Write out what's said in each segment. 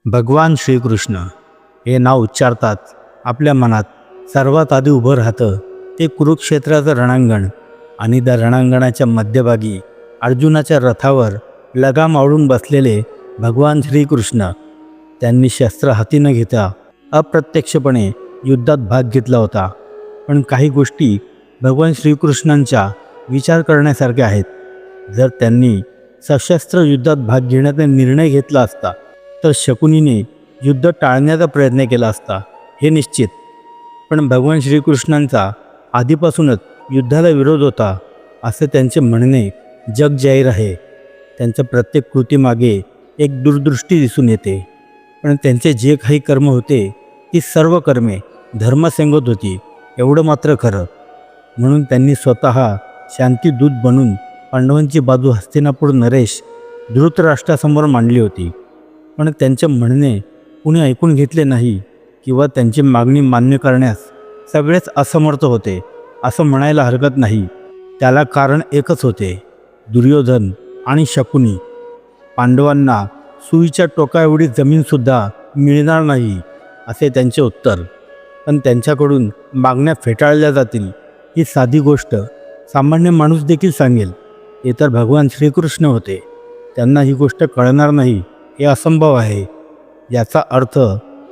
भगवान श्रीकृष्ण हे नाव उच्चारताच आपल्या मनात सर्वात आधी उभं राहतं ते कुरुक्षेत्राचं रणांगण आणि त्या रणांगणाच्या मध्यभागी अर्जुनाच्या रथावर लगाम आवळून बसलेले भगवान श्रीकृष्ण. त्यांनी शस्त्र हाती न घेता अप्रत्यक्षपणे युद्धात भाग घेतला होता. पण काही गोष्टी भगवान श्रीकृष्णांच्या विचार करण्यासारख्या आहेत. जर त्यांनी सशस्त्र युद्धात भाग घेण्याचा निर्णय घेतला असता तर शकुनीने युद्ध टाळण्याचा प्रयत्न केला असता हे निश्चित. पण भगवान श्रीकृष्णांचा आधीपासूनच युद्धाला विरोध होता असे त्यांचे म्हणणे जग जाहीर आहे. त्यांच्या प्रत्येक कृतीमागे एक दूरदृष्टी दिसून येते. पण त्यांचे जे काही कर्म होते ती सर्व कर्मे धर्मसंगत होती एवढं मात्र खरं. म्हणून त्यांनी स्वतः शांतीदूत बनून पांडवांची बाजू हस्तिनापूर नरेश धृतराष्ट्रासमोर मांडली होती. पण त्यांचे म्हणणे कुणी ऐकून घेतले नाही किंवा त्यांची मागणी मान्य करण्यास सगळेच असमर्थ होते असं म्हणायला हरकत नाही. त्याला कारण एकच होते, दुर्योधन आणि शकुनी. पांडवांना सुईच्या टोकाएवढी जमीनसुद्धा मिळणार नाही असे त्यांचे उत्तर. पण त्यांच्याकडून मागण्या फेटाळल्या जातील ही साधी गोष्ट सामान्य माणूस देखील सांगेल. हे तर भगवान श्रीकृष्ण होते, त्यांना ही गोष्ट कळणार नाही हे असंभव आहे. याचा अर्थ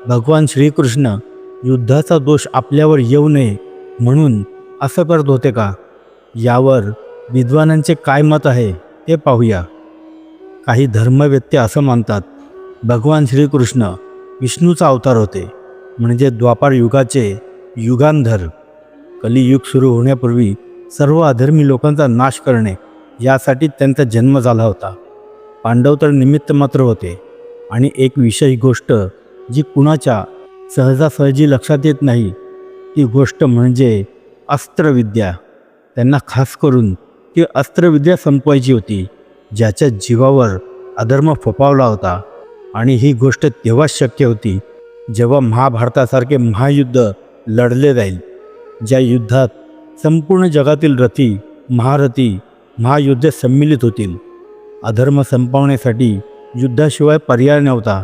भगवान श्रीकृष्ण युद्धाचा दोष आपल्यावर येऊ नये म्हणून असं करत होते का? यावर विद्वानांचे काय मत आहे ते पाहूया. काही धर्मवेत्ते असं मानतात, भगवान श्रीकृष्ण विष्णूचा अवतार होते, म्हणजे द्वापार युगाचे युगांधर. कलियुग सुरू होण्यापूर्वी सर्व अधर्मी लोकांचा नाश करणे यासाठी त्यांचा जन्म झाला होता. पांडव तर निमित्त मात्र होते. आणि एक विशेष गोष्ट जी कुणाच्या सहजासहजी लक्षात येत नाही ती गोष्ट म्हणजे अस्त्रविद्या. त्यांना खास करून ती अस्त्रविद्या संपवायची होती ज्याच्या जीवावर अधर्म फोफावला होता. आणि ही गोष्ट तेव्हाच शक्य होती जेव्हा महाभारतासारखे महायुद्ध लढले जाईल, ज्या युद्धात संपूर्ण जगातील रथी महारथी महायुद्ध सम्मिलित होतील. अधर्म संपवण्यासाठी युद्धाशिवाय पर्याय नव्हता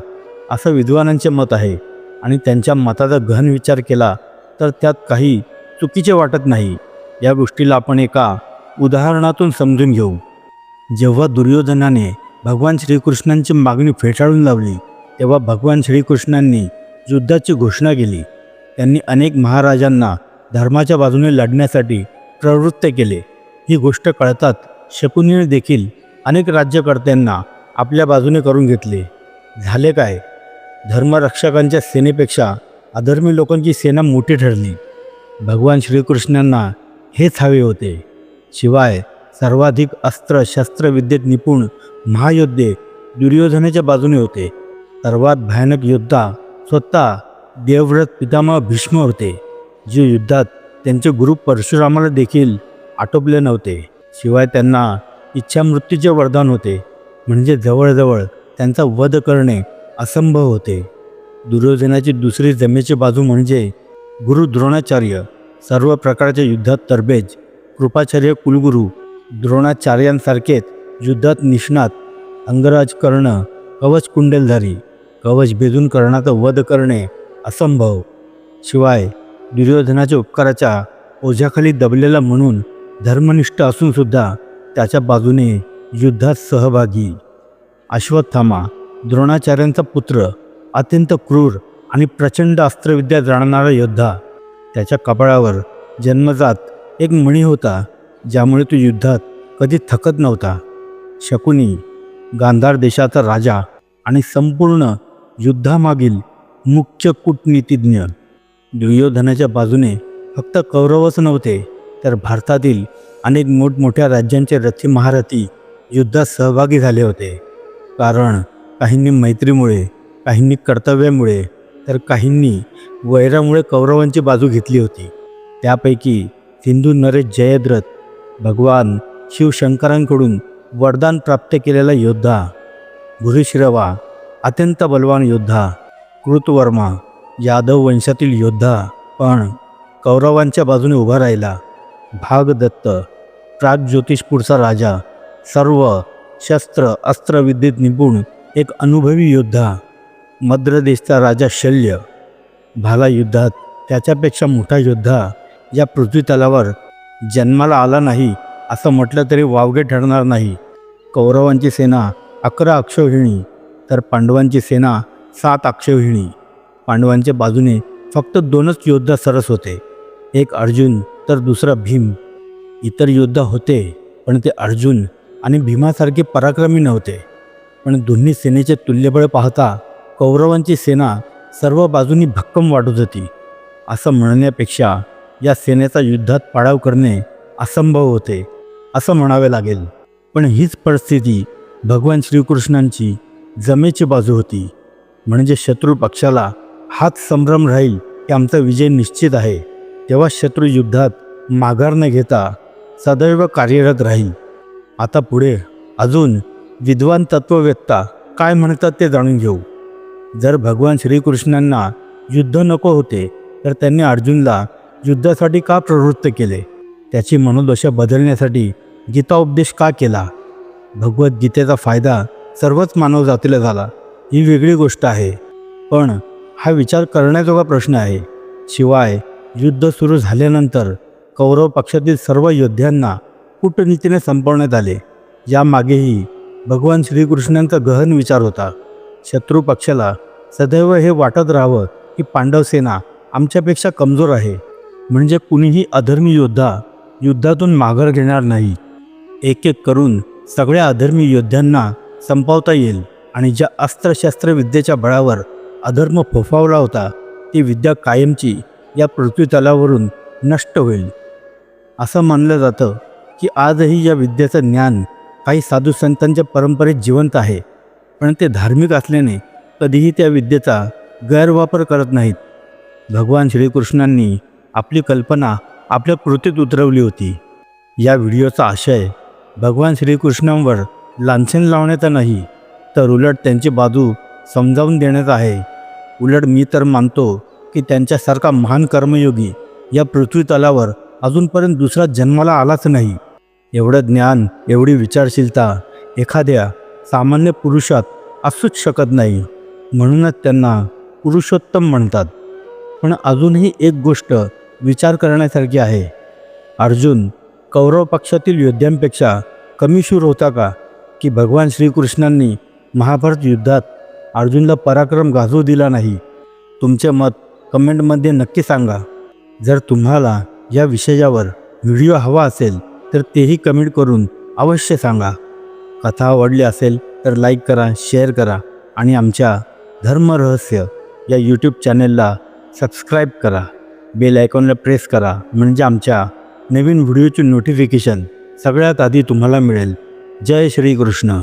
असं विद्वानांचे मत आहे. आणि त्यांच्या मताचा गहन विचार केला तर त्यात काही चुकीचे वाटत नाही. या गोष्टीला आपण एका उदाहरणातून समजून घेऊ. जेव्हा दुर्योधनाने भगवान श्रीकृष्णांची मागणी फेटाळून लावली तेव्हा भगवान श्रीकृष्णांनी युद्धाची घोषणा केली. त्यांनी अनेक महाराजांना धर्माच्या बाजूने लढण्यासाठी प्रवृत्त केले. ही गोष्ट कळतात शकुनीने देखील अनेक राज्यकर्त्यांना आपल्या बाजूने करून घेतले. झाले काय? धर्मरक्षकांच्या सेनेपेक्षा अधर्मी लोकांची सेना मोठी ठरली. भगवान श्रीकृष्णांना हेच हवे होते. शिवाय सर्वाधिक अस्त्र शस्त्रविद्येत निपुण महायोद्धे दुर्योधनाच्या बाजूने होते. सर्वात भयानक योद्धा स्वतः देवव्रत पितामह भीष्म होते, जे युद्धात त्यांचे गुरु परशुरामाला देखील आटोपले नव्हते. शिवाय त्यांना इच्छामृत्यूचे वरदान होते, म्हणजे जवळजवळ त्यांचा वध करणे असंभव होते. दुर्योधनाची दुसरी जमेची बाजू म्हणजे गुरु द्रोणाचार्य, सर्व प्रकारच्या युद्धात तरबेज. कृपाचार्य कुलगुरू द्रोणाचार्यांसारखेच युद्धात निष्णात. अंगराज कर्ण कवच कुंडलधारी, कवच भेदून कर्णाचा वध करणे असंभव. शिवाय दुर्योधनाच्या उपकाराच्या ओझ्याखाली दबलेला म्हणून धर्मनिष्ठ असूनसुद्धा त्याच्या बाजूने युद्धात सहभागी. अश्वत्थामा द्रोणाचार्यांचा पुत्र, अत्यंत क्रूर आणि प्रचंड अस्त्रविद्या जाणणारा योद्धा. त्याच्या कपाळावर जन्मजात एक मणी होता ज्यामुळे तो युद्धात कधी थकत नव्हता. शकुनी गांधार देशाचा राजा आणि संपूर्ण युद्धामागील मुख्य कूटनीतिज्ञ. दुर्योधनाच्या बाजूने फक्त कौरवच नव्हते तर भारतातील अनेक मोठमोठ्या राज्यांचे रथी महारथी युद्धात सहभागी झाले होते. कारण काहींनी मैत्रीमुळे, काहींनी कर्तव्यामुळे तर काहींनी वैरामुळे कौरवांची बाजू घेतली होती. त्यापैकी सिंधू नरेश जयद्रथ, भगवान शिवशंकरांकडून वरदान प्राप्त केलेला योद्धा. भूरिश्रवा अत्यंत बलवान योद्धा. कृतवर्मा यादव वंशातील योद्धा पण कौरवांच्या बाजूने उभा राहिला. भागदत्त प्रागज्योतिषपूरचा राजा, सर्व शस्त्र अस्त्रविद्येत निपुण एक अनुभवी योद्धा. मद्र देशचा राजा शल्य, भाला युद्धात त्याच्यापेक्षा मोठा योद्धा या पृथ्वीतलावर जन्माला आला नाही असं म्हटलं तरी वावगे ठरणार नाही. कौरवांची सेना 11 अक्षौहिणी तर पांडवांची सेना 7 अक्षौहिणी. पांडवांच्या बाजूने फक्त 2च योद्धा सरस होते, एक अर्जुन तर दुसरा भीम. इतर योद्धा होते पण ते अर्जुन आणि भीमासारखे पराक्रमी नव्हते. पण दोन्ही सेनेचे तुल्यबळ पाहता कौरवांची सेना सर्व बाजूंनी भक्कम वाटत होती. असं म्हणण्यापेक्षा या सेनेचा युद्धात पाडाव करणे असंभव होते असं म्हणावे लागेल. पण हीच परिस्थिती भगवान श्रीकृष्णांची जमेची बाजू होती. म्हणजे शत्रू पक्षाला हाच संभ्रम राहील की आमचा विजय निश्चित आहे, तेव्हा शत्रू युद्धात माघार न घेता सदैव कार्यरत राहील. आता पुढे अजून विद्वान तत्ववेत्ता काय म्हणतात ते जाणून घेऊ. जर भगवान श्रीकृष्णांना युद्ध नको होते तर त्यांनी अर्जुनला युद्धासाठी का प्रवृत्त केले? त्याची मनोदशा बदलण्यासाठी गीता उपदेश का केला? भगवद्गीतेचा फायदा सर्वच मानवजातीला झाला ही वेगळी गोष्ट आहे, पण हा विचार करण्याजोगा प्रश्न आहे. शिवाय युद्ध सुरू झाल्यानंतर कौरव पक्षातील सर्व योद्ध्यांना कूटनीतीने संपवण्यात आले. यामागेही भगवान श्रीकृष्णांचा गहन विचार होता. शत्रू पक्षाला सदैव हे वाटत राहावं की पांडव सेना आमच्यापेक्षा कमजोर आहे, म्हणजे कुणीही अधर्मी योद्धा युद्धातून माघार घेणार नाही. एक एक करून सगळ्या अधर्मी योद्ध्यांना संपवता येईल आणि ज्या अस्त्रशस्त्र विद्येच्या बळावर अधर्म फोफावला होता ती विद्या कायमची या पृथ्वीतलावरून नष्ट होईल. असं मानलं जातं की आजही या विद्येचं ज्ञान काही साधू संतांच्या परंपरेत जिवंत आहे, पण ते धार्मिक असल्याने कधीही त्या विद्येचा गैरवापर करत नाहीत. भगवान श्रीकृष्णांनी आपली कल्पना आपल्या कृतीत उतरवली होती. या व्हिडिओचा आशय भगवान श्रीकृष्णांवर लांछन लावण्याचा नाही, तर उलट त्यांची बाजू समजावून देण्याचा आहे. उलट मी तर मानतो की त्यांच्यासारखा महान कर्मयोगी या पृथ्वीतलावर अजूनपर्यंत दुसरा जन्माला आलाच नाही. एवढं ज्ञान, एवढी विचारशीलता एखाद्या सामान्य पुरुषात असूच शकत नाही. म्हणूनच त्यांना पुरुषोत्तम म्हणतात. पण अजूनही एक गोष्ट विचार करण्यासारखी आहे. अर्जुन कौरव पक्षातील योद्ध्यांपेक्षा कमी शूर होता का? की भगवान श्रीकृष्णांनी महाभारत युद्धात अर्जुनला पराक्रम गाजवू दिला नाही? तुमचे मत कमेंटमध्ये नक्की सांगा. जर तुम्हाला या विषयावर व्हिडिओ हवा असेल तर तेही कमेंट करून अवश्य सांगा. कथा आवडली असेल तर लाईक करा, शेअर करा आणि आमच्या धर्मरहस्य या यूट्यूब चॅनलला सबस्क्राईब करा. बेल आयकॉनला प्रेस करा, म्हणजे आमच्या नवीन व्हिडिओची नोटिफिकेशन सगळ्यात आधी तुम्हाला मिळेल. जय श्रीकृष्ण.